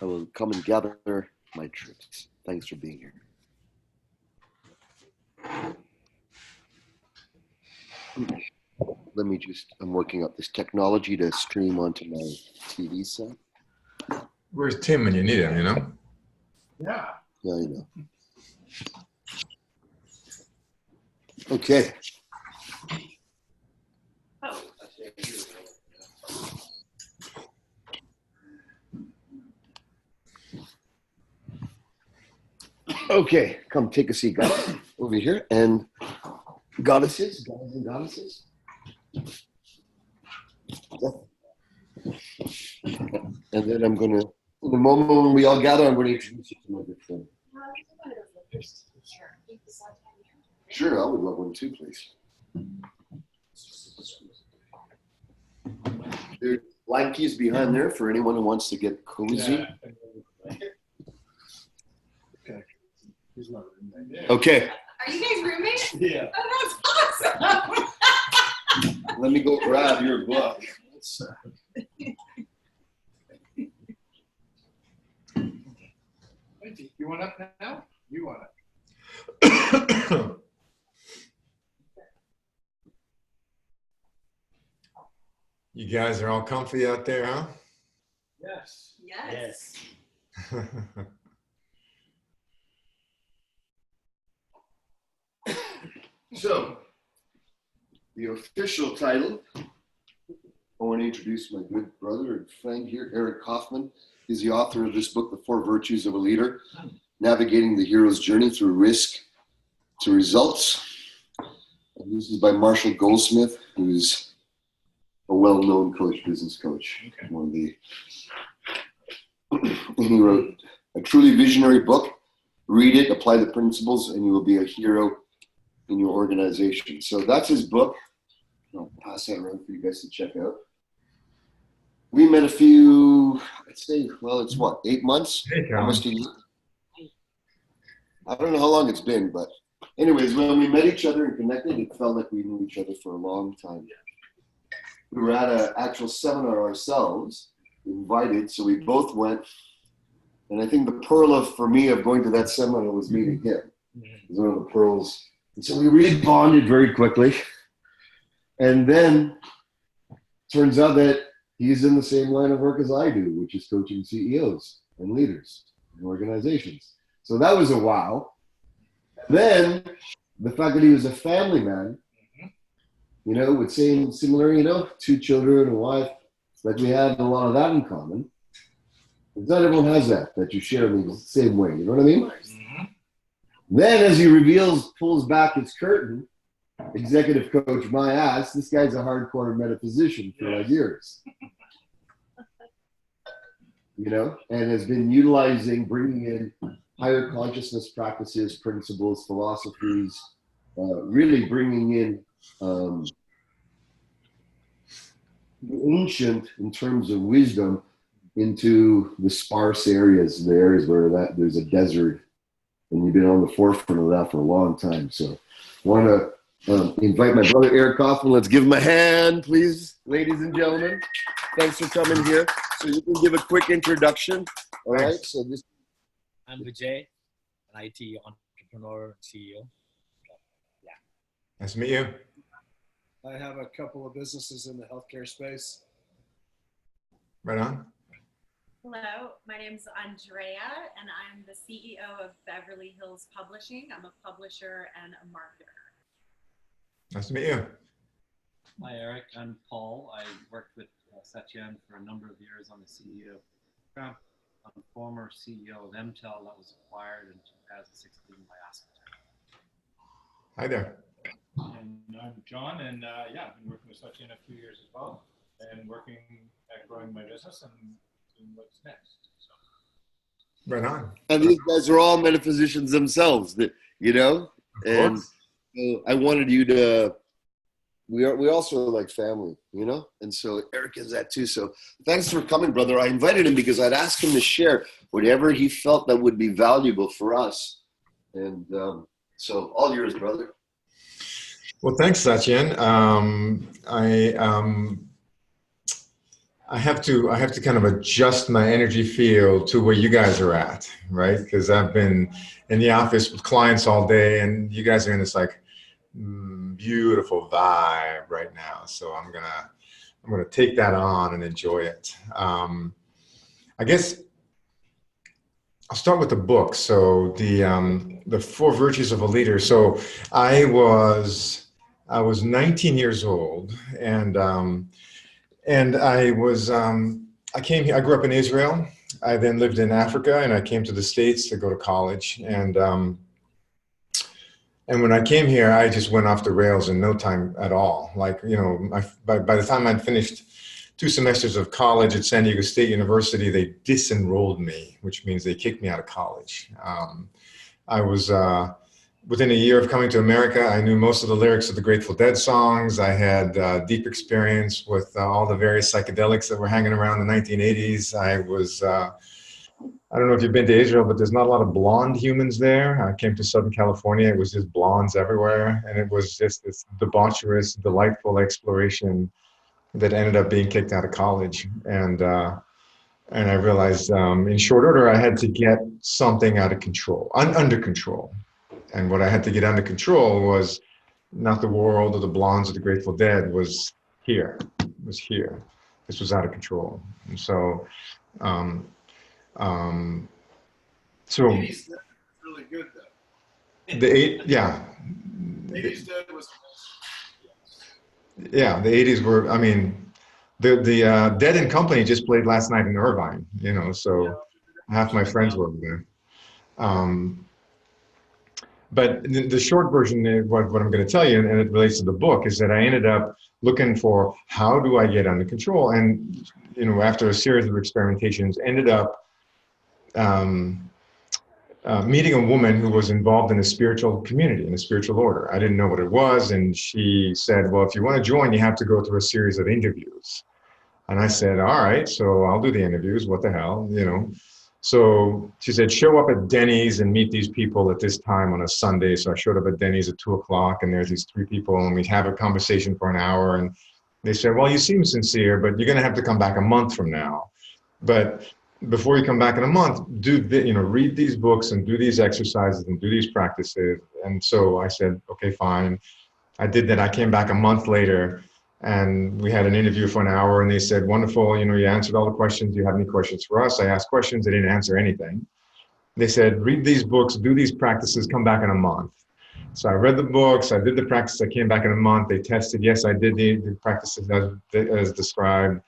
I will come and gather my troops. Thanks for being here. Let me I'm working up this technology to stream onto my TV set. Where's Tim when you need him, you know? Yeah. Yeah, I know. Okay. Okay, come take a seat, guys, over here. And goddesses, gods and goddesses. And then I'm going to, in the moment when we all gather, I'm going to introduce you to my good friend. Sure, I would love one too, please. There's blankets behind there for anyone who wants to get cozy. Yeah. Okay. He's not roommating. Okay. Are you guys roommates? Yeah. Oh, that's awesome. Let me go grab your book. You want up now? You want it? You guys are all comfy out there, huh? Yes. Yes. So, the official title, I want to introduce my good brother and friend here, Eric Kaufmann. He's the author of this book, The Four Virtues of a Leader, Navigating the Hero's Journey Through Risk to Results. And this is by Marshall Goldsmith, who's a well-known coach, business coach. Okay. One of the, and he wrote a truly visionary book. Read it, apply the principles, and you will be a hero in your organization. So that's his book. I'll pass that around for you guys to check out. We met a few, I'd say, well, it's what, 8 months? Hey, Almost a year. I don't know how long it's been, but anyways, when we met each other and connected, it felt like we knew each other for a long time. We were at an actual seminar ourselves, invited, so we both went. And I think the pearl for me of going to that seminar was meeting him. It was one of the pearls. And so we really bonded very quickly. And then turns out that he's in the same line of work as I do, which is coaching CEOs and leaders and organizations. So that was a wow. Then the fact that he was a family man, you know, with similar, you know, 2 children, a wife, like we had a lot of that in common. Because not everyone has that you share in the same way, you know what I mean? Then as he pulls back his curtain, executive coach my ass, this guy's a hardcore metaphysician for like years. You know, and has been bringing in higher consciousness practices, principles, philosophies, really bringing in the ancient in terms of wisdom into the sparse areas, the areas where there's a desert, and you've been on the forefront of that for a long time. So I want to invite my brother Eric Kaufmann. Let's give him a hand, please, ladies and gentlemen. Thanks for coming here. So you can give a quick introduction. All right. So this. I'm Vijay, an IT entrepreneur and CEO. Yeah. Nice to meet you. I have a couple of businesses in the healthcare space. Right on. Hello, my name's Andrea, and I'm the CEO of Beverly Hills Publishing. I'm a publisher and a marketer. Nice to meet you. Hi, Eric. I'm Paul. I worked with Satyen for a number of years on the CEO program. I'm a former CEO of MTEL that was acquired in 2016 by Aspen. Hi there. And I'm John, and yeah, I've been working with Satyen a few years as well, and working at growing my business and seeing what's next. So. Right on. And these guys are all metaphysicians themselves, you know? And so I wanted you to, we also are like family, you know? And so Eric is that too. So thanks for coming, brother. I invited him because I'd asked him to share whatever he felt that would be valuable for us. And so all yours, brother. I have to kind of adjust my energy field to where you guys are at, right? Because I've been in the office with clients all day, and you guys are in this like beautiful vibe right now. So I'm gonna take that on and enjoy it. I guess I'll start with the book. So the Four Virtues of a Leader. So I was I was 19 years old, and I came here. I grew up in Israel. I then lived in Africa, and I came to the States to go to college. And when I came here, I just went off the rails in no time at all. Like, you know, by the time I'd finished 2 semesters of college at San Diego State University, they disenrolled me, which means they kicked me out of college. I was within a year of coming to America, I knew most of the lyrics of the Grateful Dead songs. I had deep experience with all the various psychedelics that were hanging around the 1980s. I don't know if you've been to Israel, but there's not a lot of blonde humans there. I came to Southern California. It was just blondes everywhere. And it was just this debaucherous, delightful exploration that ended up being kicked out of college. And I realized in short order, I had to get something out of control, under control. And what I had to get under control was not the world or the blondes or the Grateful Dead, was here. This was out of control. And so, so 80s Dead was really good though. yeah. 80s Dead was Yeah, the 80s were, I mean, the Dead and Company just played last night in Irvine, you know, so half my friends were over there. But the short version of what I'm going to tell you, and it relates to the book, is that I ended up looking for how do I get under control? And, you know, after a series of experimentations, ended up meeting a woman who was involved in a spiritual community, in a spiritual order. I didn't know what it was. And she said, well, if you want to join, you have to go through a series of interviews. And I said, all right, so I'll do the interviews. What the hell, you know? So she said, show up at Denny's and meet these people at this time on a Sunday. So I showed up at Denny's at 2:00, and there's these 3 people, and we'd have a conversation for an hour. And they said, well, you seem sincere, but you're going to have to come back a month from now. But before you come back in a month, read these books and do these exercises and do these practices. And so I said, okay, fine. I did that. I came back a month later, and we had an interview for an hour, and they said, wonderful, you know, you answered all the questions. Do you have any questions for us? I asked questions. They didn't answer anything. They said, read these books, do these practices, come back in a month. So I read the books, I did the practice, I came back in a month. They tested, yes, I did the practices as described.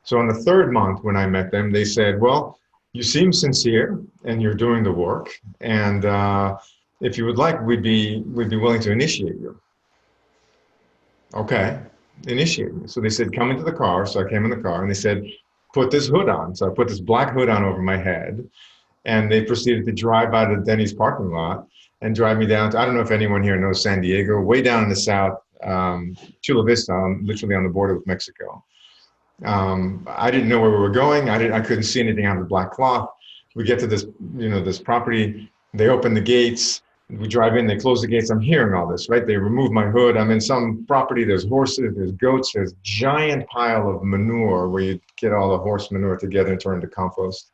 So on the 3rd month when I met them, they said, well, you seem sincere and you're doing the work. And if you would like, we'd be willing to initiate you. Okay, initiate me. So they said, come into the car. So I came in the car, and they said, put this hood on. So I put this black hood on over my head, and they proceeded to drive out of the Denny's parking lot and drive me down to, I don't know if anyone here knows San Diego, way down in the south, Chula Vista, literally on the border with Mexico. I didn't know where we were going. I couldn't see anything out of the black cloth. We get to this, you know, this property. They open the gates. We drive in. They close the gates. I'm hearing all this, right? They remove my hood. I'm in some property. There's horses. There's goats. There's giant pile of manure where you get all the horse manure together and turn into compost.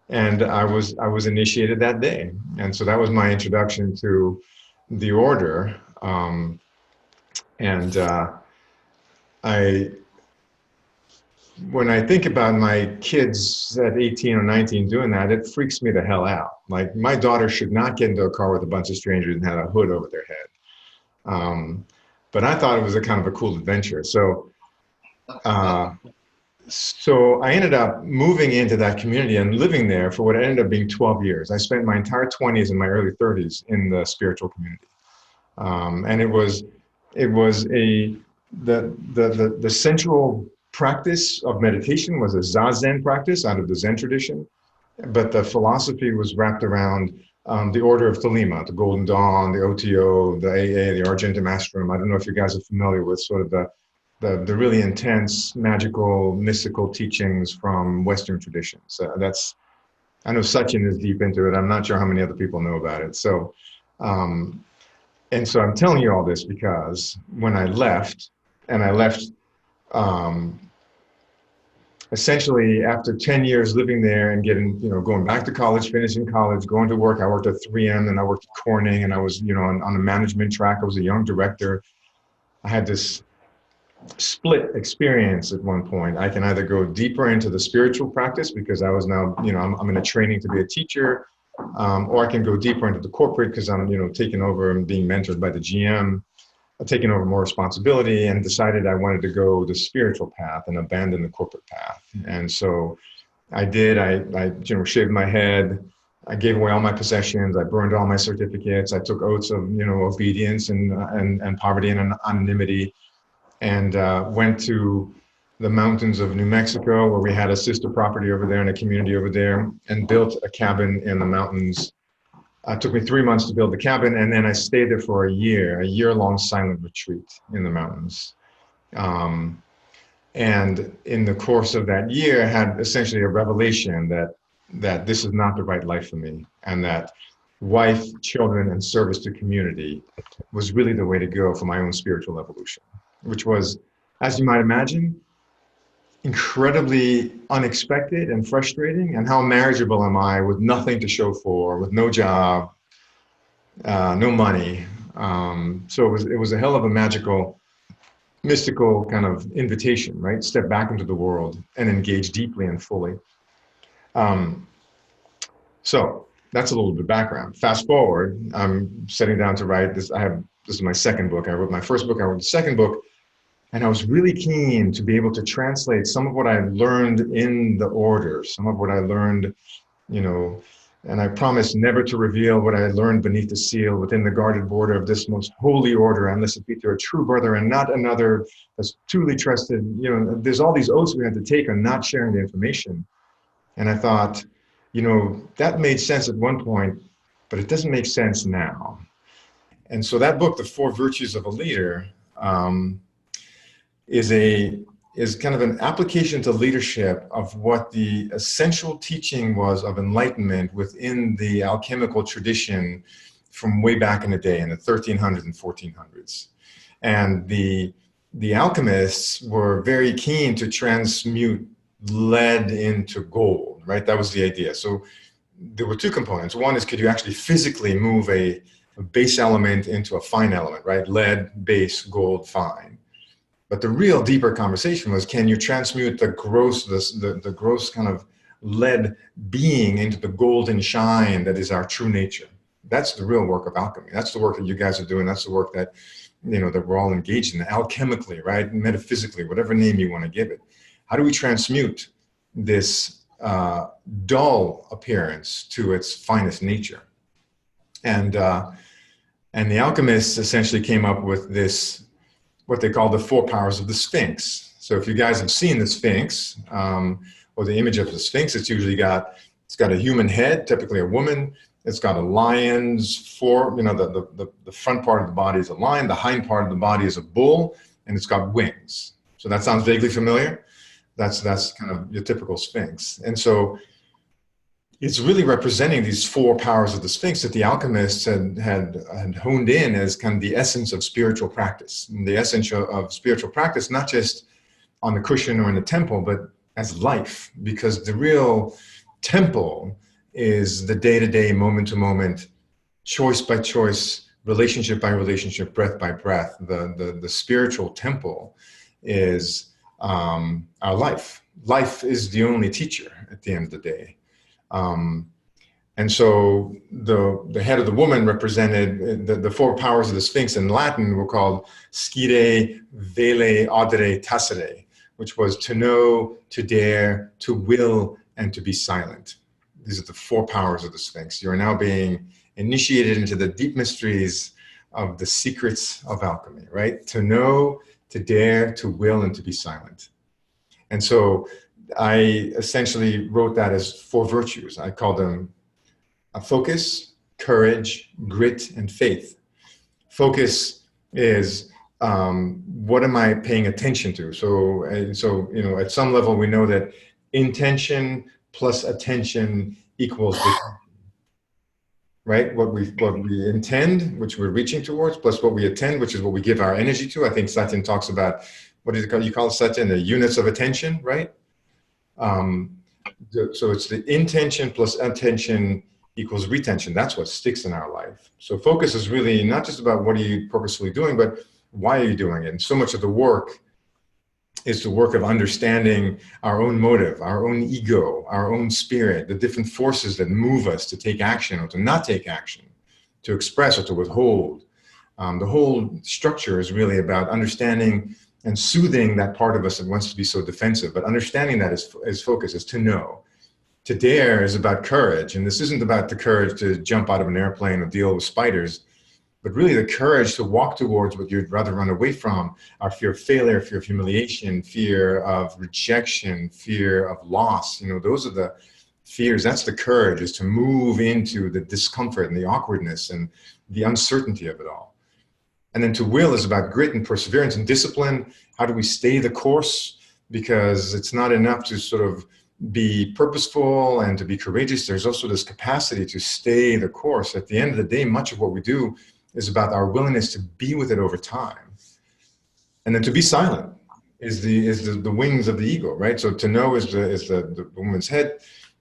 And I was initiated that day. And so that was my introduction to the order. When I think about my kids at 18 or 19 doing that, it freaks me the hell out. Like, my daughter should not get into a car with a bunch of strangers and have a hood over their head. But I thought it was a kind of a cool adventure. So I ended up moving into that community and living there for what ended up being 12 years. I spent my entire 20s and my early 30s in the spiritual community. And the central practice of meditation was a Zazen practice out of the Zen tradition, but the philosophy was wrapped around the Order of Thelema, the Golden Dawn, the OTO, the AA, the Argentum Astrum. I don't know if you guys are familiar with sort of the really intense, magical, mystical teachings from Western traditions. I know Satyen is deep into it. I'm not sure how many other people know about it. So, and so I'm telling you all this because when I left, essentially after 10 years living there and getting, going back to college, finishing college, going to work, I worked at 3M and I worked at Corning, and I was, on the management track. I was a young director. I had this split experience at one point. I can either go deeper into the spiritual practice because I was now, I'm in a training to be a teacher, or I can go deeper into the corporate because I'm, taking over and being mentored by the GM, taking over more responsibility, and decided I wanted to go the spiritual path and abandon the corporate path. And so I did. I shaved my head. I gave away all my possessions. I burned all my certificates. I took oaths of, obedience and poverty and anonymity, and went to the mountains of New Mexico, where we had a sister property over there and a community over there, and built a cabin in the mountains. It took me 3 months to build the cabin, and then I stayed there for a year-long silent retreat in the mountains. And in the course of that year, I had essentially a revelation that this is not the right life for me, and that wife, children, and service to community was really the way to go for my own spiritual evolution, which was, as you might imagine, incredibly unexpected and frustrating. And how marriageable am I with nothing to show for, with no job, no money? So it was a hell of a magical, mystical kind of invitation, right? Step back into the world and engage deeply and fully. So that's a little bit of background. Fast forward, I'm sitting down to write this. This is my second book. I wrote my first book, I wrote the second book, and I was really keen to be able to translate some of what I learned in the order, some of what I learned, and I promised never to reveal what I learned beneath the seal within the guarded border of this most holy order, unless it be to a true brother and not another that's truly trusted. There's all these oaths we had to take on not sharing the information. And I thought, that made sense at one point, but it doesn't make sense now. And so that book, The Four Virtues of a Leader, is kind of an application to leadership of what the essential teaching was of enlightenment within the alchemical tradition from way back in the day, in the 1300s and 1400s. And the alchemists were very keen to transmute lead into gold, right? That was the idea. So there were two components. One is, could you actually physically move a base element into a fine element, right? Lead, base, gold, fine. But the real deeper conversation was, can you transmute the gross kind of lead being into the golden shine that is our true nature? That's the real work of alchemy. That's the work that you guys are doing. That's the work that, that we're all engaged in, alchemically, right? Metaphysically, whatever name you want to give it. How do we transmute this dull appearance to its finest nature? And the alchemists essentially came up with this, what they call the four powers of the Sphinx. So if you guys have seen the Sphinx, or the image of the Sphinx, it's got a human head, typically a woman. It's got a lion's the front part of the body is a lion, the hind part of the body is a bull, and it's got wings. So that sounds vaguely familiar. That's kind of your typical Sphinx. And so it's really representing these four powers of the Sphinx that the alchemists had honed in as kind of the essence of spiritual practice. And the essence of spiritual practice, not just on the cushion or in the temple, but as life, because the real temple is the day-to-day, moment-to-moment, choice by choice, relationship by relationship, breath by breath. The spiritual temple is our life. Life is the only teacher at the end of the day. And so the head of the woman represented the four powers of the Sphinx. In Latin were called scire, vele, audere, tacere, which was to know, to dare, to will, and to be silent. These are the four powers of the Sphinx. You are now being initiated into the deep mysteries of the secrets of alchemy, right? To know, to dare, to will, and to be silent. And so I essentially wrote that as four virtues. I call them focus, courage, grit, and faith. Focus is what am I paying attention to? So at some level we know that intention plus attention equals attention, right? What we intend, which we're reaching towards, plus what we attend, which is what we give our energy to. I think Satyen talks about, what do you call it, Satyen? The units of attention, right? So it's the intention plus attention equals retention. That's what sticks in our life. So focus is really not just about what are you purposefully doing, but why are you doing it? And so much of the work is the work of understanding our own motive, our own ego, our own spirit, the different forces that move us to take action or to not take action, to express or to withhold. The whole structure is really about understanding and soothing that part of us that wants to be so defensive. But understanding that is focus, is to know. To dare is about courage. And this isn't about the courage to jump out of an airplane or deal with spiders, but really the courage to walk towards what you'd rather run away from. Our fear of failure, fear of humiliation, fear of rejection, fear of loss. You know, those are the fears. That's the courage, is to move into the discomfort and the awkwardness and the uncertainty of it all. And then to will is about grit and perseverance and discipline. How do we stay the course? Because it's not enough to sort of be purposeful and to be courageous. There's also this capacity to stay the course. At the end of the day, much of what we do is about our willingness to be with it over time. And then to be silent is the wings of the ego, right? So to know is the woman's head,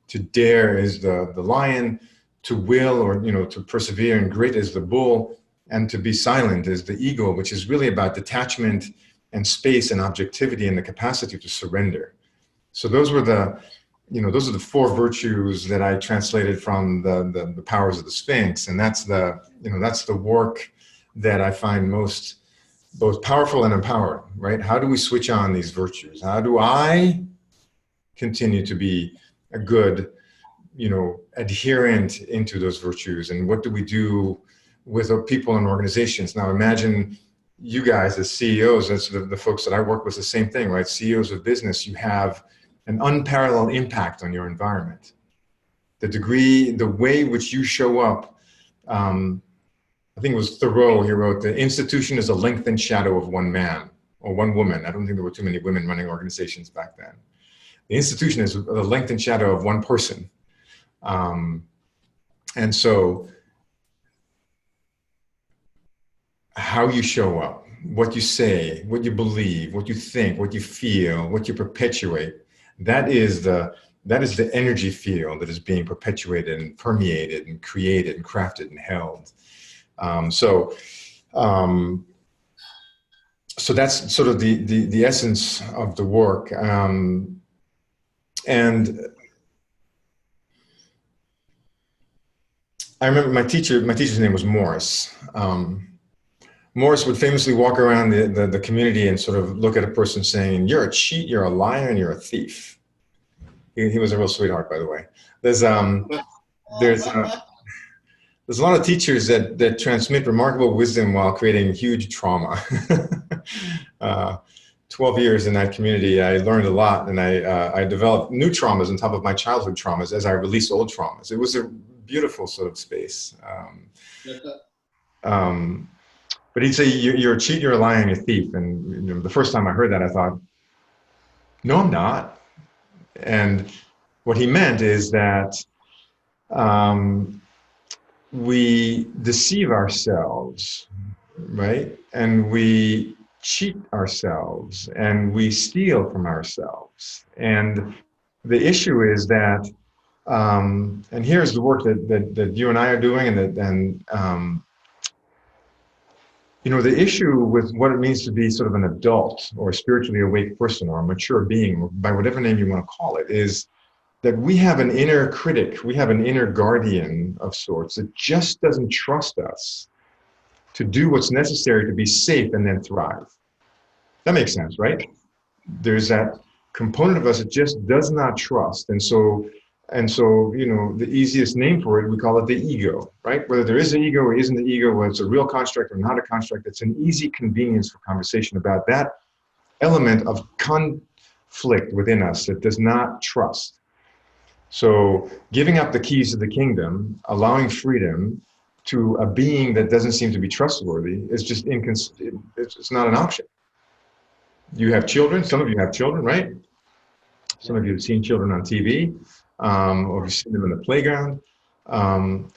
to dare is the lion, to will, or to persevere and grit is the bull, and to be silent is the ego, which is really about detachment and space and objectivity and the capacity to surrender. So those are the four virtues that I translated from the powers of the Sphinx, and that's the work that I find most both powerful and empowering. Right? How do we switch on these virtues? How do I continue to be a good, adherent into those virtues? And what do we do with people and organizations? Now, imagine you guys as CEOs, that's the folks that I work with, the same thing, right? CEOs of business, you have an unparalleled impact on your environment. The way which you show up, I think it was Thoreau, he wrote, the institution is a lengthened shadow of one man or one woman. I don't think there were too many women running organizations back then. The institution is a lengthened shadow of one person. And so how you show up, what you say, what you believe, what you think, what you feel, what you perpetuate, that is the energy field that is being perpetuated and permeated and created and crafted and held. So that's sort of the essence of the work. And I remember my teacher's name was Morris. Morris would famously walk around the community and sort of look at a person saying, "You're a cheat, you're a liar, and you're a thief." He was a real sweetheart, by the way. There's a lot of teachers that transmit remarkable wisdom while creating huge trauma. 12 years in that community, I learned a lot, and I developed new traumas on top of my childhood traumas as I released old traumas. It was a beautiful sort of space. But he'd say, "You're a cheat, you're a liar, and you're a thief." And the first time I heard that, I thought, "No, I'm not." And what he meant is that we deceive ourselves, right? And we cheat ourselves, and we steal from ourselves. And the issue is that, and here's the work that you and I are doing, the issue with what it means to be sort of an adult or a spiritually awake person or a mature being, or by whatever name you want to call it, is that we have an inner critic, we have an inner guardian of sorts that just doesn't trust us to do what's necessary to be safe and then thrive. That makes sense, right? There's that component of us that just does not trust. And so, the easiest name for it, we call it the ego, right? Whether there is an ego or isn't the ego, whether it's a real construct or not a construct, it's an easy convenience for conversation about that element of conflict within us that does not trust. So giving up the keys to the kingdom, allowing freedom to a being that doesn't seem to be trustworthy is just it's not an option. You have children, some of you have children, right? Some of you have seen children on TV, or you've seen them in the playground. I'm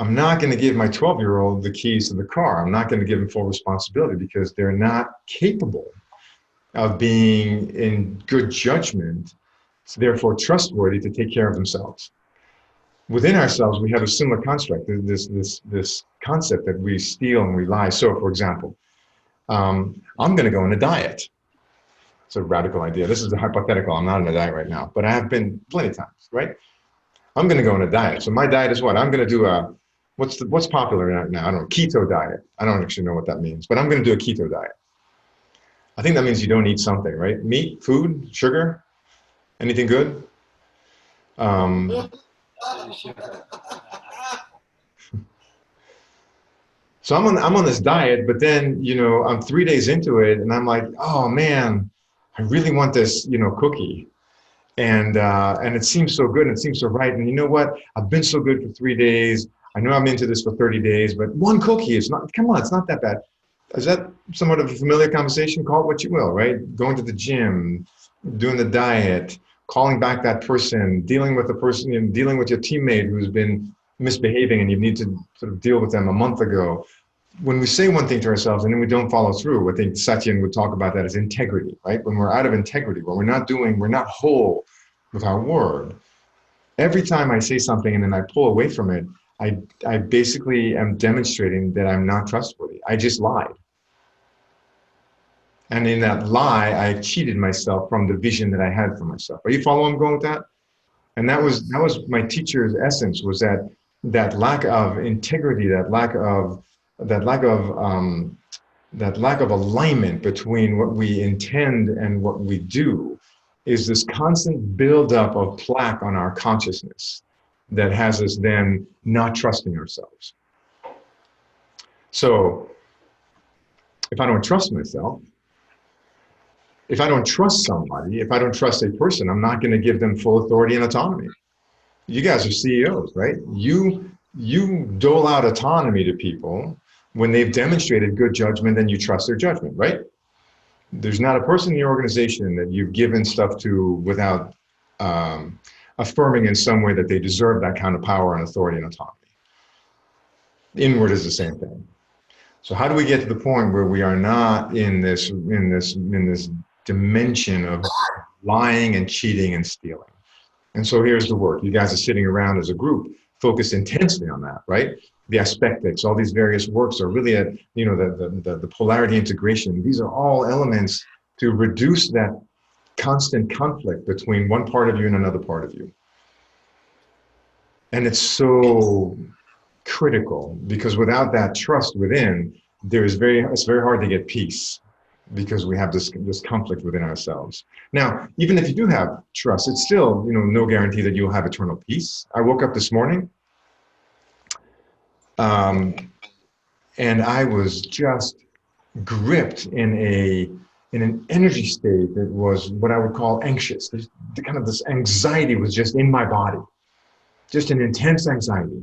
not going to give my 12-year-old the keys to the car. I'm not going to give them full responsibility because they're not capable of being in good judgment, so therefore trustworthy to take care of themselves. Within ourselves, we have a similar construct, this concept that we steal and we lie. So, for example, I'm going to go on a diet. It's a radical idea. This is a hypothetical. I'm not on a diet right now, but I have been plenty of times, right? I'm going to go on a diet. So my diet is what? I'm going to do a, what's popular right now? I don't know, keto diet. I don't actually know what that means, but I'm going to do a keto diet. I think that means you don't eat something, right? Meat, food, sugar, anything good? So I'm on this diet, but then, you know, I'm 3 days into it and I'm like, oh man, I really want this, you know, cookie. And it seems so good and it seems so right. And you know what? I've been so good for 3 days. I know I'm into this for 30 days, but one cookie is not, come on, it's not that bad. Is that somewhat of a familiar conversation? Call it what you will, right? Going to the gym, doing the diet, calling back that person, dealing with the person, you know, dealing with your teammate who's been misbehaving and you need to sort of deal with them a month ago. When we say one thing to ourselves and then we don't follow through, I think Satyen would talk about that as integrity, right? When we're out of integrity, when we're not whole with our word. Every time I say something and then I pull away from it, I basically am demonstrating that I'm not trustworthy. I just lied. And in that lie, I cheated myself from the vision that I had for myself. Are you following where I'm going with that? And that was my teacher's essence, was that lack of integrity, that lack of alignment between what we intend and what we do, is this constant buildup of plaque on our consciousness that has us then not trusting ourselves. So if I don't trust myself, if I don't trust somebody, if I don't trust a person, I'm not going to give them full authority and autonomy. You guys are CEOs, right? You dole out autonomy to people when they've demonstrated good judgment and you trust their judgment, right? There's not a person in the organization that you've given stuff to without affirming in some way that they deserve that kind of power and authority and autonomy. Inward is the same thing. So how do we get to the point where we are not in this dimension of lying and cheating and stealing? And so here's the work. You guys are sitting around as a group, focused intensely on that, right? The aspectics, all these various works are really at, you know, the polarity integration. These are all elements to reduce that constant conflict between one part of you and another part of you. And it's so critical because without that trust within, it's very hard to get peace, because we have this conflict within ourselves. Now, even if you do have trust, it's still, you know, no guarantee that you'll have eternal peace. I woke up this morning and I was just gripped in an energy state that was what I would call anxious. This anxiety was just in my body, just an intense anxiety.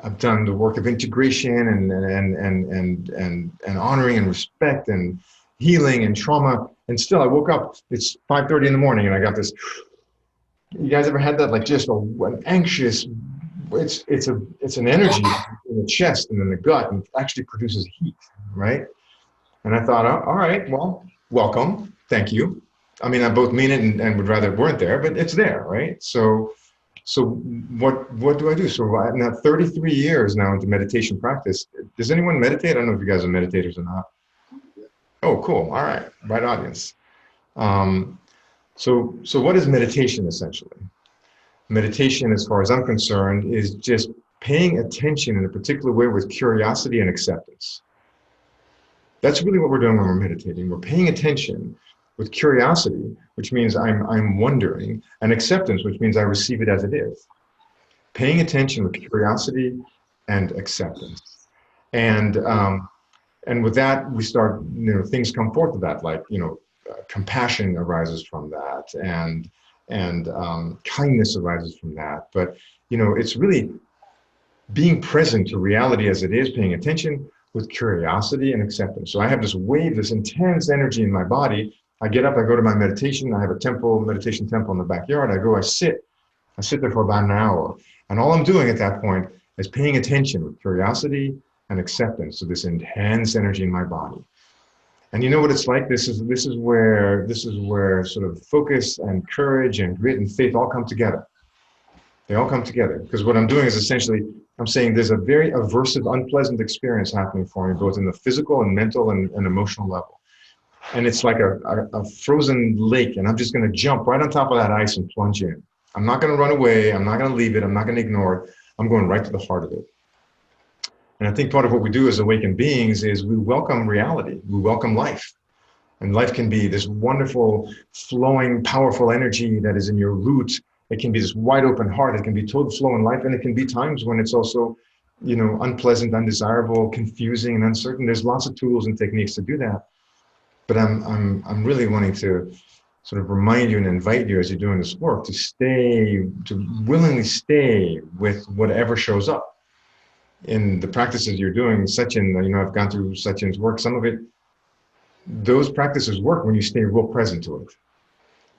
I've done the work of integration and honoring and respect and healing and trauma, and still I woke up. It's 5:30 in the morning, and I got this. You guys ever had that? Like just an anxious. It's an energy in the chest and in the gut, and it actually produces heat, right? And I thought, oh, all right, well, welcome, thank you. I mean, I both mean it and would rather it weren't there, but it's there, right? So what do I do? So I'm now 33 years now into meditation practice. Does anyone meditate? I don't know if you guys are meditators or not. Oh, cool. All right. Right audience. So what is meditation essentially? Meditation, as far as I'm concerned, is just paying attention in a particular way with curiosity and acceptance. That's really what we're doing when we're meditating. We're paying attention with curiosity, which means I'm wondering, and acceptance, which means I receive it as it is. Paying attention with curiosity and acceptance. And with that, we start, you know, things come forth of that, like, you know, compassion arises from that, and kindness arises from that. But, you know, it's really being present to reality as it is, paying attention with curiosity and acceptance. So I have this wave, this intense energy in my body. I get up, I go to my meditation. I have a meditation temple in the backyard. I sit there for about an hour. And all I'm doing at that point is paying attention with curiosity and acceptance to this intense energy in my body. And you know what it's like? This is where sort of focus and courage and grit and faith all come together. They all come together, because what I'm doing is essentially, I'm saying there's a very aversive, unpleasant experience happening for me, both in the physical and mental and emotional level. And it's like a frozen lake, and I'm just going to jump right on top of that ice and plunge in. I'm not going to run away. I'm not going to leave it. I'm not going to ignore it. I'm going right to the heart of it. And I think part of what we do as awakened beings is we welcome reality. We welcome life. And life can be this wonderful, flowing, powerful energy that is in your root. It can be this wide open heart. It can be total flow in life. And it can be times when it's also, you know, unpleasant, undesirable, confusing, and uncertain. There's lots of tools and techniques to do that. But I'm really wanting to sort of remind you and invite you as you're doing this work to willingly stay with whatever shows up. In the practices you're doing, Satyen, you know, I've gone through Satyen's work. Some of it, those practices work when you stay real present to it.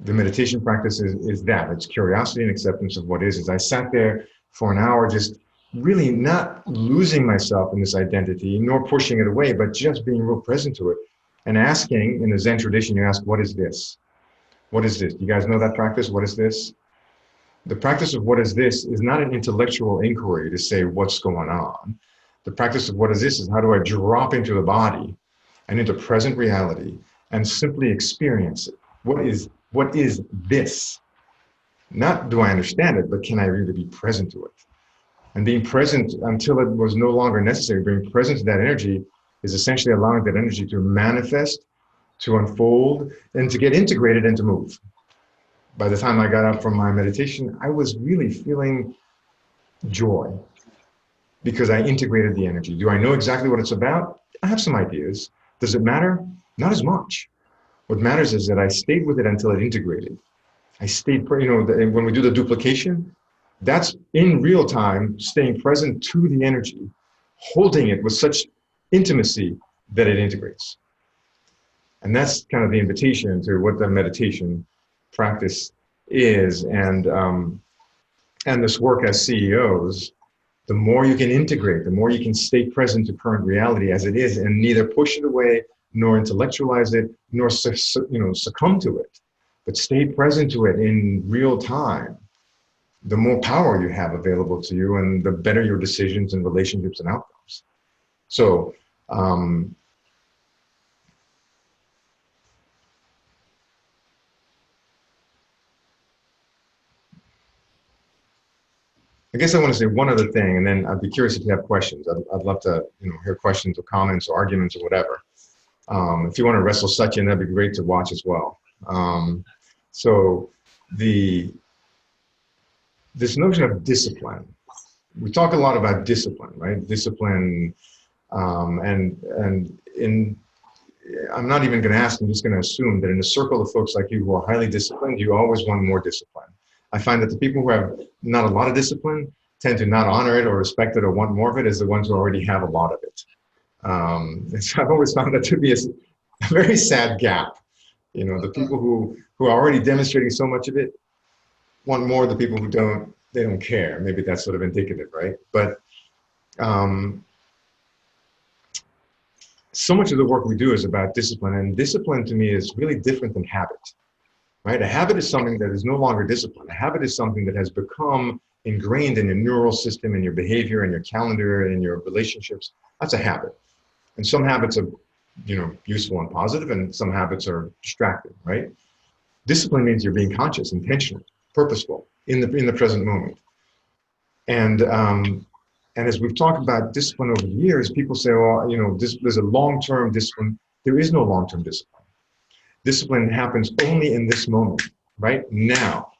The meditation practice is that. It's curiosity and acceptance of what is. As I sat there for an hour, just really not losing myself in this identity, nor pushing it away, but just being real present to it. And asking, in the Zen tradition, you ask, what is this? What is this? You guys know that practice? What is this? The practice of what is this is not an intellectual inquiry to say what's going on. The practice of what is this is how do I drop into the body and into present reality and simply experience it. What is this? Not do I understand it, but can I really be present to it? And being present until it was no longer necessary, being present to that energy is essentially allowing that energy to manifest, to unfold, and to get integrated and to move. By the time I got up from my meditation, I was really feeling joy because I integrated the energy. Do I know exactly what it's about? I have some ideas. Does it matter? Not as much. What matters is that I stayed with it until it integrated. I stayed, you know, when we do the duplication, that's in real time, staying present to the energy, holding it with such intimacy that it integrates. And that's kind of the invitation to what the meditation practice is. And this work as CEOs, the more you can integrate, the more you can stay present to current reality as it is and neither push it away, nor intellectualize it, nor succumb to it, but stay present to it in real time, the more power you have available to you and the better your decisions and relationships and outcomes. So, I guess I want to say one other thing, and then I'd be curious if you have questions. I'd love to, hear questions or comments or arguments or whatever. If you want to wrestle Satyen, that'd be great to watch as well. So this notion of discipline, we talk a lot about discipline, right? Discipline, and I'm not even going to ask, I'm just going to assume that in a circle of folks like you who are highly disciplined, you always want more discipline. I find that the people who have not a lot of discipline tend to not honor it or respect it or want more of it as the ones who already have a lot of it. And so I've always found that to be a very sad gap. The people who are already demonstrating so much of it want more. The people who don't, they don't care. Maybe that's sort of indicative, right? But so much of the work we do is about discipline, and discipline to me is really different than habit. Right? A habit is something that is no longer discipline. A habit is something that has become ingrained in your neural system, in your behavior, in your calendar, in your relationships. That's a habit. And some habits are, useful and positive, and some habits are distracting, right? Discipline means you're being conscious, intentional, purposeful in the present moment. And as we've talked about discipline over the years, people say, well, there's a long-term discipline. There is no long-term discipline. Discipline happens only in this moment, right now.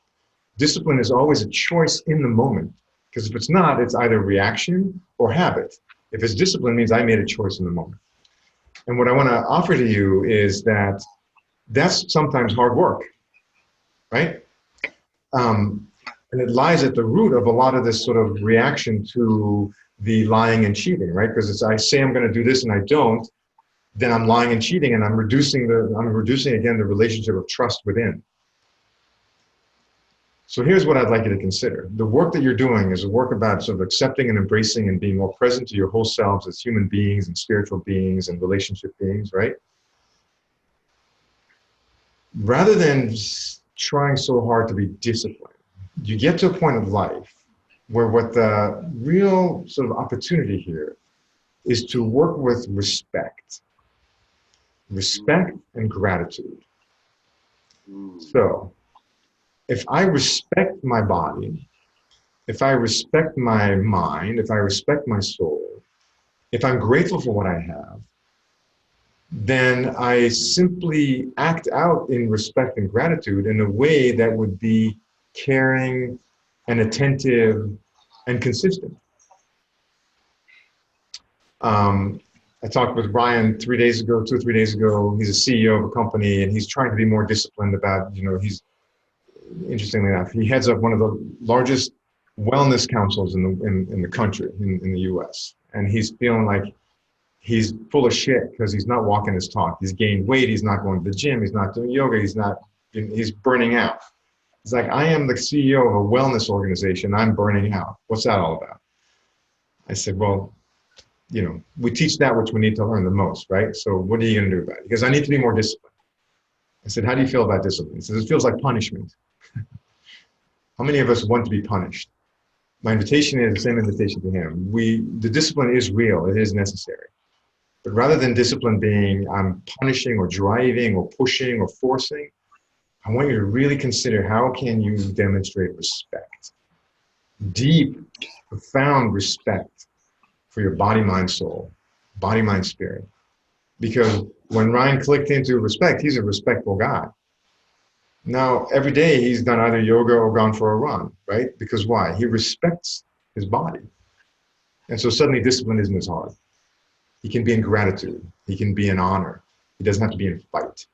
Discipline is always a choice in the moment, because if it's not, it's either reaction or habit. If it's discipline, it means I made a choice in the moment. And what I want to offer to you is that that's sometimes hard work, right? And it lies at the root of a lot of this sort of reaction to the lying and cheating, right? Because it's I say I'm going to do this and I don't, then I'm lying and cheating, and I'm reducing again the relationship of trust within. So here's what I'd like you to consider. The work that you're doing is a work about sort of accepting and embracing and being more present to your whole selves as human beings and spiritual beings and relationship beings, right? rather than trying so hard to be disciplined, you get to a point of life where what the real sort of opportunity here is to work with respect and gratitude. So if I respect my body, if I respect my mind, if I respect my soul, if I'm grateful for what I have, then I simply act out in respect and gratitude in a way that would be caring and attentive and consistent. I talked with Ryan 2 or 3 days ago. He's a CEO of a company, and he's trying to be more disciplined about, he's, interestingly enough, he heads up one of the largest wellness councils in the country, in the US. And he's feeling like he's full of shit because he's not walking his talk. He's gained weight. He's not going to the gym. He's not doing yoga. He's burning out. It's like, I am the CEO of a wellness organization. I'm burning out. What's that all about? I said, well, we teach that which we need to learn the most, right? So what are you going to do about it? Because I need to be more disciplined. I said, how do you feel about discipline? He says, it feels like punishment. How many of us want to be punished? My invitation is the same invitation to him. The discipline is real. It is necessary. But rather than discipline being I'm punishing or driving or pushing or forcing, I want you to really consider, how can you demonstrate respect? Deep, profound respect for your body, mind, soul, body, mind, spirit. Because when Ryan clicked into respect, he's a respectful guy. Now, every day he's done either yoga or gone for a run, right? Because why? He respects his body. And so suddenly discipline isn't as hard. He can be in gratitude. He can be in honor. He doesn't have to be in fight,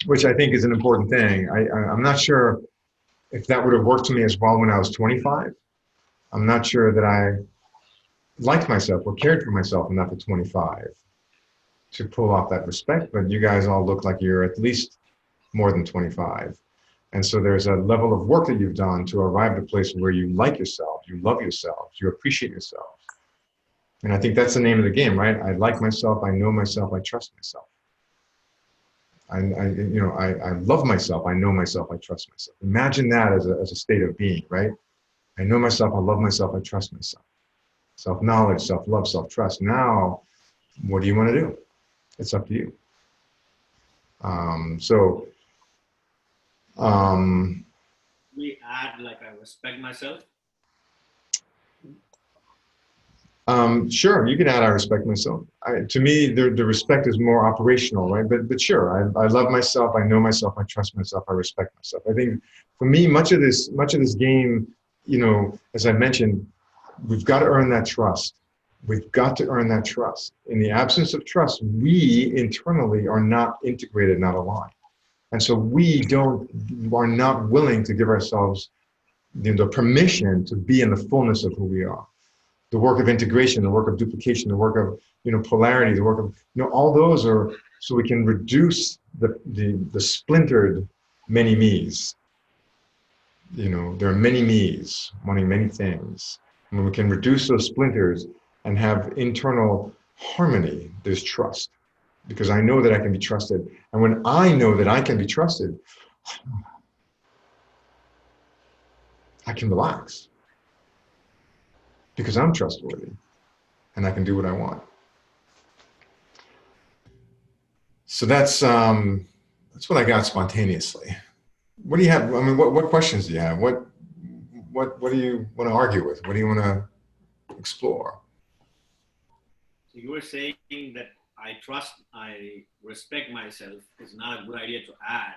which I think is an important thing. I'm not sure if that would have worked for me as well when I was 25. I'm not sure that I liked myself or cared for myself enough at 25 to pull off that respect, but you guys all look like you're at least more than 25. And so there's a level of work that you've done to arrive at a place where you like yourself, you love yourself, you appreciate yourself. And I think that's the name of the game, right? I like myself, I know myself, I trust myself. I love myself, I know myself, I trust myself. Imagine that as a state of being, right? I know myself, I love myself, I trust myself. Self-knowledge, self-love, self-trust. Now, what do you want to do? It's up to you. We add, like, I respect myself. Sure, you can add I respect myself. To me, the respect is more operational, right? But sure, I love myself, I know myself, I trust myself, I respect myself. I think for me, much of this game, as I mentioned, we've got to earn that trust. We've got to earn that trust. In the absence of trust, we internally are not integrated, not aligned. And so are not willing to give ourselves the permission to be in the fullness of who we are. The work of integration, the work of duplication, the work of polarity, the work of all those are so we can reduce the splintered many me's. There are many me's wanting many things. And when we can reduce those splinters and have internal harmony, there's trust. Because I know that I can be trusted. And when I know that I can be trusted, I can relax. Because I'm trustworthy and I can do what I want. So that's what I got spontaneously. What do you have? I mean, what questions do you have? What do you want to argue with? What do you want to explore? So you were saying that I respect myself is not a good idea to add,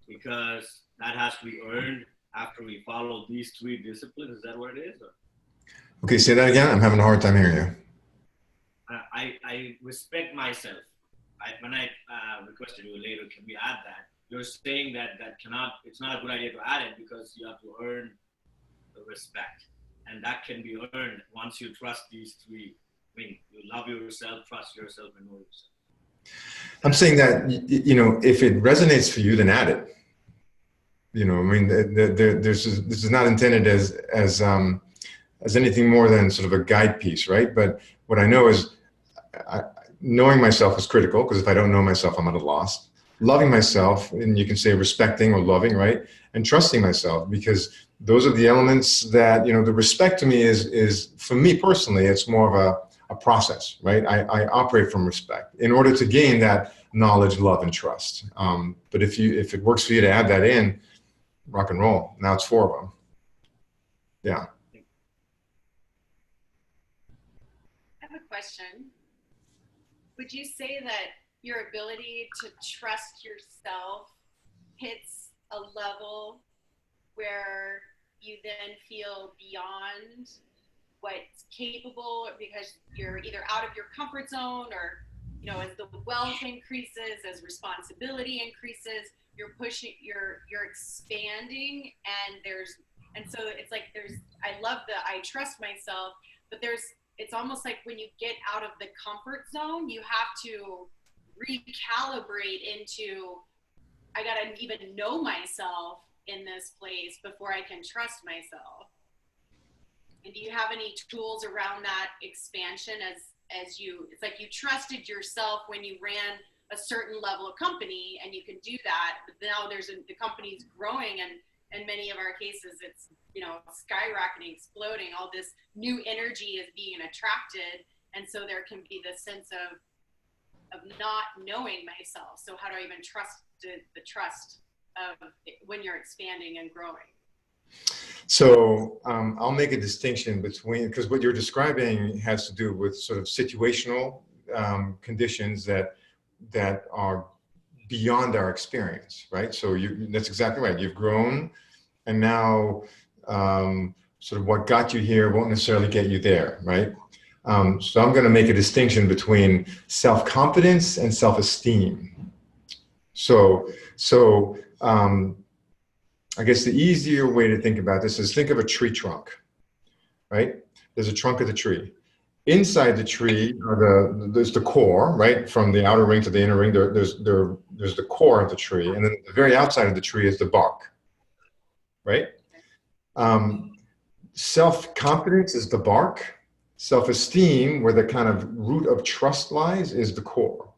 because that has to be earned after we follow these 3 disciplines. Is that what it is? Or? Okay, say that again. I'm having a hard time hearing you. I respect myself. When I requested you later, can we add that? You're saying that it's not a good idea to add it because you have to earn the respect. And that can be earned once you trust these 3. I mean, you love yourself, trust yourself, and know yourself. I'm saying that, if it resonates for you, then add it. I mean, this is not intended as anything more than sort of a guide piece, right? But what I know is knowing myself is critical, because if I don't know myself, I'm at a loss. loving myself, and you can say respecting or loving, right? And trusting myself, because those are the elements that, you know, the respect to me is for me personally, it's more of a process, right? I operate from respect in order to gain that knowledge, love, and trust. But if it works for you to add that in, rock and roll. Now it's 4 of them. Yeah. I have a question. Would you say that your ability to trust yourself hits a level where you then feel beyond what's capable because you're either out of your comfort zone, or, you know, as the wealth increases, as responsibility increases, you're pushing, you're expanding, and so it's like I love I trust myself, but it's almost like when you get out of the comfort zone, you have to recalibrate into, I gotta even know myself in this place before I can trust myself. And do you have any tools around that expansion as it's like you trusted yourself when you ran a certain level of company, and you can do that, but now the company's growing, and in many of our cases it's, you know, skyrocketing, exploding, all this new energy is being attracted, and so there can be this sense of not knowing myself. So how do I even trust the trust of when you're expanding and growing? So I'll make a distinction between, because what you're describing has to do with sort of situational conditions that are beyond our experience, right? So that's exactly right. You've grown, and now sort of what got you here won't necessarily get you there, right? So I'm going to make a distinction between self-confidence and self-esteem. So I guess the easier way to think about this is think of a tree trunk, right? There's a trunk of the tree. Inside the tree there's the core, right? From the outer ring to the inner ring, there's the core of the tree, and then the very outside of the tree is the bark, right? Self-confidence is the bark. Self-esteem, where the kind of root of trust lies, is the core.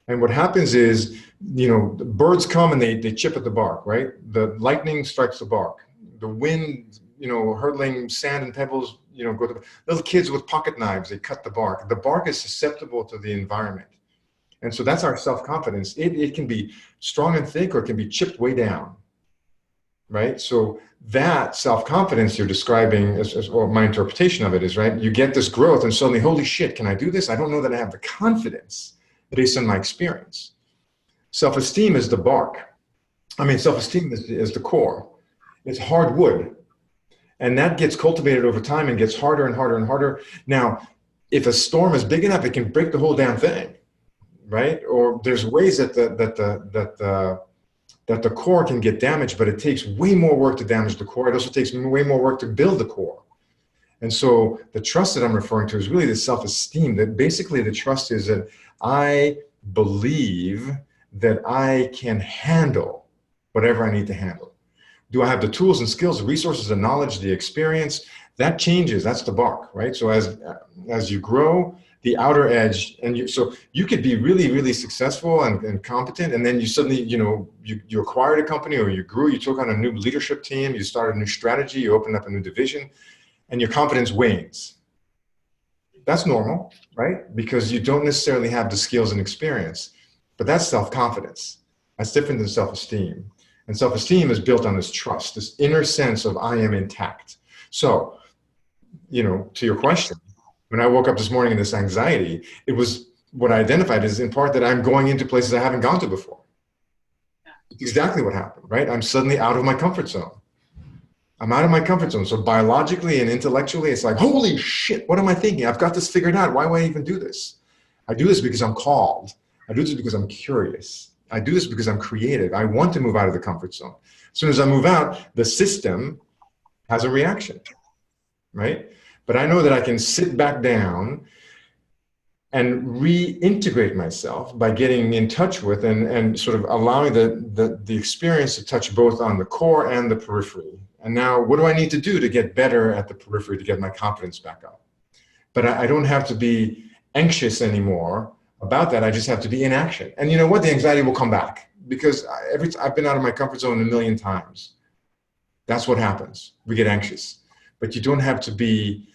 And what happens is, you know, the birds come and they chip at the bark, right? The lightning strikes the bark. The wind, you know, hurtling sand and pebbles, you know, go to little kids with pocket knives, they cut the bark. The bark is susceptible to the environment. And so that's our self-confidence. It can be strong and thick, or it can be chipped way down, right? So that self-confidence you're describing, or my interpretation of it is, right, you get this growth and suddenly, holy shit, can I do this? I don't know that I have the confidence based on my experience. Self-esteem is the bark. I mean, self-esteem is the core. It's hard wood. And that gets cultivated over time and gets harder and harder and harder. Now, if a storm is big enough, it can break the whole damn thing, right? Or there's ways that the core can get damaged, but it takes way more work to damage the core. It also takes way more work to build the core. And so the trust that I'm referring to is really the self-esteem, that basically the trust is that I believe that I can handle whatever I need to handle. Do I have the tools and skills, the resources, the knowledge, the experience? That changes. That's the bark, right? So as you grow, the outer edge, and so you could be really, really successful and competent, and then you suddenly, you know, you acquired a company, or you grew, you took on a new leadership team, you started a new strategy, you opened up a new division, and your confidence wanes. That's normal, right? Because you don't necessarily have the skills and experience, but that's self-confidence. That's different than self-esteem. And self-esteem is built on this trust, this inner sense of I am intact. So, you know, to your question, when I woke up this morning in this anxiety, it was what I identified as in part that I'm going into places I haven't gone to before. It's exactly what happened, right? I'm suddenly out of my comfort zone. I'm out of my comfort zone. So biologically and intellectually, it's like, holy shit, what am I thinking? I've got this figured out. Why would I even do this? I do this because I'm called. I do this because I'm curious. I do this because I'm creative. I want to move out of the comfort zone. As soon as I move out, the system has a reaction, right? But I know that I can sit back down and reintegrate myself by getting in touch with and sort of allowing the experience to touch both on the core and the periphery. And now what do I need to do to get better at the periphery, to get my confidence back up? But I don't have to be anxious anymore about that. I just have to be in action. And you know what? The anxiety will come back because I've been out of my comfort zone a million times. That's what happens. We get anxious, but you don't have to be.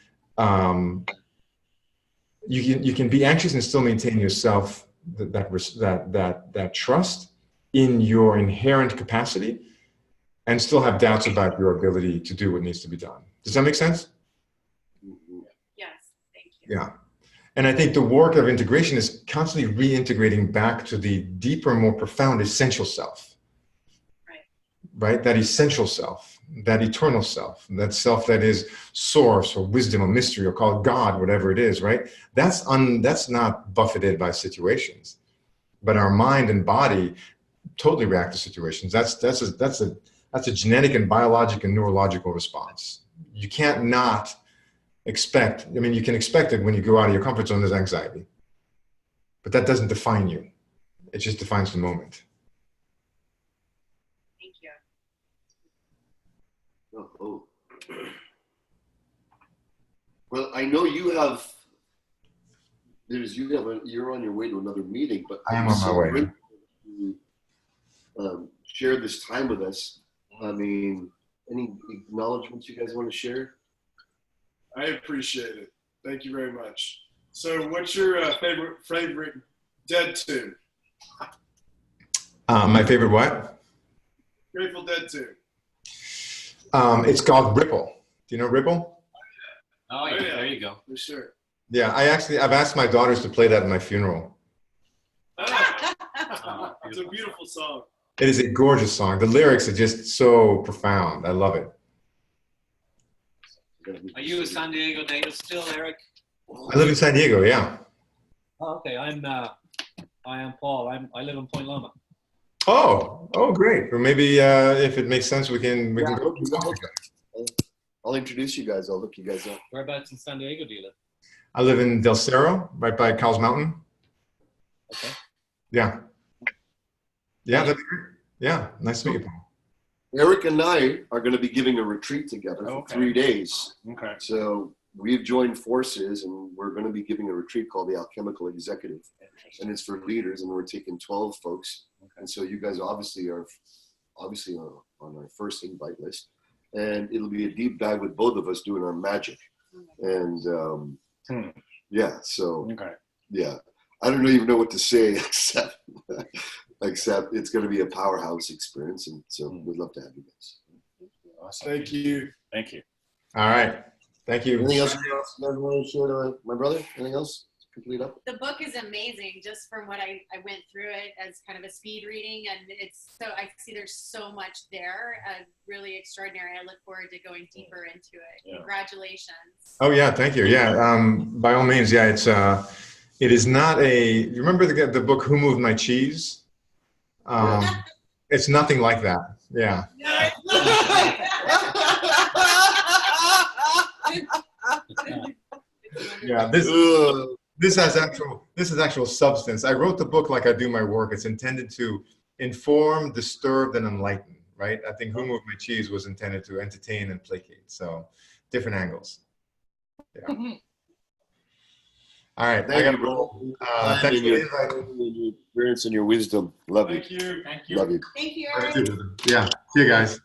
You can be anxious and still maintain yourself that trust in your inherent capacity, and still have doubts about your ability to do what needs to be done. Does that make sense? Yes, thank you. Yeah. And I think the work of integration is constantly reintegrating back to the deeper, more profound essential self. Right? That essential self, that eternal self, that self that is source or wisdom or mystery or call it God, whatever it is, right? That's not buffeted by situations, but our mind and body totally react to situations. That's a genetic and biologic and neurological response. You can't not expect. I mean, you can expect it when you go out of your comfort zone. There's anxiety, but that doesn't define you. It just defines the moment. Oh. Well, I know you're on your way to another meeting, but I am on my way. Share this time with us. I mean, any acknowledgments you guys want to share? I appreciate it. Thank you very much. So, what's your favorite Dead tune? My favorite what? Grateful Dead tune. It's called Ripple. Do you know Ripple? Oh yeah, there you go. For sure. Yeah, I've asked my daughters to play that at my funeral. It's a beautiful song. It is a gorgeous song. The lyrics are just so profound. I love it. Are you a San Diego native still, Eric? I live in San Diego, yeah. Oh, okay. I am Paul. I live in Point Loma. Oh, great. Or maybe if it makes sense, we can go. I'll introduce you guys. I'll look you guys up. Whereabouts in San Diego do you live? I live in Del Cerro, right by Cowles Mountain. Okay. Yeah. Yeah, that'd be great. Yeah, nice to meet you, Paul. Eric and I are going to be giving a retreat together for 3 days. Okay. So we've joined forces, and we're going to be giving a retreat called the Alchemical Executive, and it's for leaders, and we're taking 12 folks. Okay. And so you guys obviously are on our first invite list, and it'll be a deep dive with both of us doing our magic. And yeah, so yeah, I don't even know what to say except it's going to be a powerhouse experience, and so we'd love to have you guys. Awesome. Thank you. Thank you. All right. Thank you. Anything else you guys want to share to my brother? Anything else? Complete up? The book is amazing. Just from what I went through it as kind of a speed reading, and I see there's so much there, really extraordinary. I look forward to going deeper into it. Yeah. Congratulations. Oh yeah, thank you. Yeah, by all means. Yeah, it is not a. You remember the book Who Moved My Cheese? It's nothing like that. Yeah. Yeah. This is actual substance. I wrote the book like I do my work. It's intended to inform, disturb, and enlighten, right? I think Who Moved My Cheese was intended to entertain and placate. So different angles. Yeah. All right. Thank you, bro. Thank you. Your experience and your wisdom. Love you. Thank you. Love you. Thank you. Yeah. See you guys.